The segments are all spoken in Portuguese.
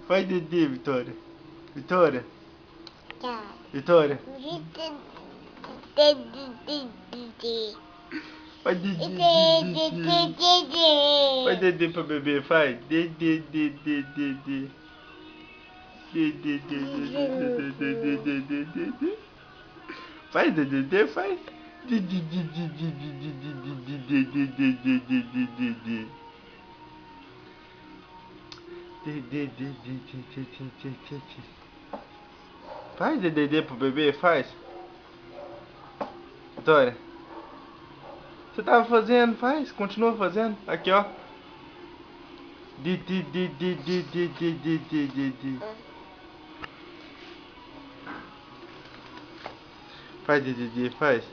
Vai, Dedê, Vitória. Vitória. Tá. Vitória. Vai, Dedê. Dedê. Vai, Dedê pra beber, vai. Dedê, Dedê, Dedê. Dedê, Dedê, Dedê, Dedê, Dedê. Faz, Dedê, faz. Dedê, Dedê, Dedê, Dedê, Dedê, Dedê, Dedê. Faz, Dedê, pro bebê, faz. Vitória. Você tava fazendo, faz, continua fazendo. Aqui, ó. Faz, Dedê, faz.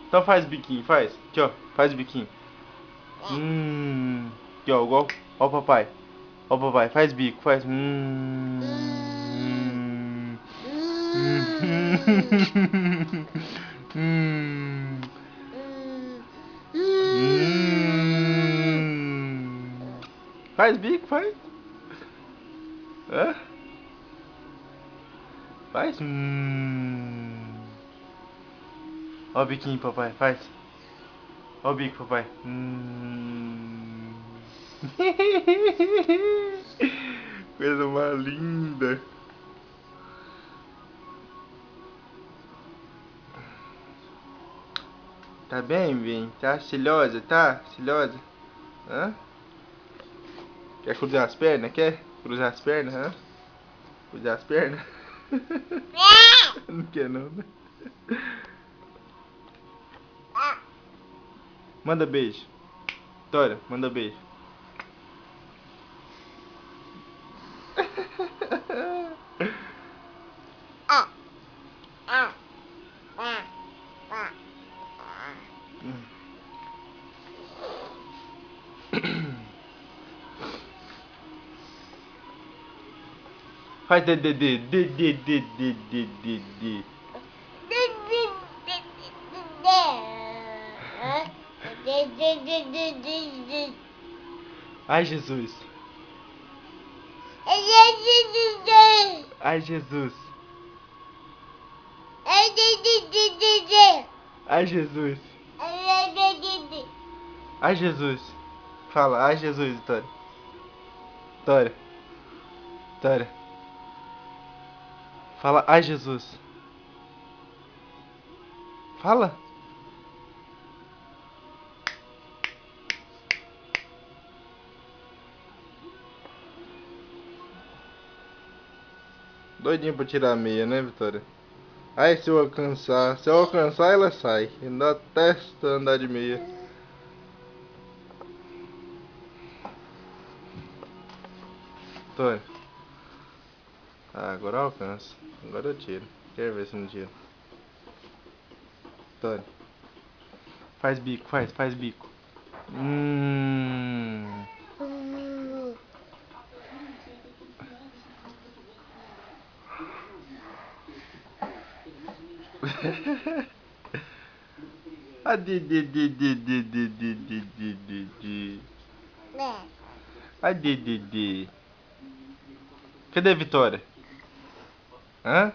Então faz biquinho, faz. Aqui, ó, faz biquinho. Aqui, ó, igual. Ó o papai. Ó o papai, faz bico, faz. Faz bico, faz. Hã? Faz. Ó o biquinho, papai, faz. Ó o bico, papai. Coisa mais linda. Tá bem? Tá estilosa, tá? Estilosa? Hã? Quer cruzar as pernas? Quer cruzar as pernas? Hã? Cruzar as pernas? Não quer não, né? Manda beijo. Vitória, manda beijo. Faz dedê. Ai, Jesus. Ai, Jesus. Ai, Jesus. Ai, Jesus. Fala, ai, Jesus, Vitória. Vitória. Vitória. Fala, ai, Jesus. Fala. Doidinho pra tirar a meia, né, Vitória? Ai, se eu alcançar, ela sai. Ainda testa andar de meia. Vitória. Ah, agora eu alcanço. Agora eu tiro. Quer ver se não tiro. Vitória. Faz bico, faz bico. A A Cadê a Vitória? Hã?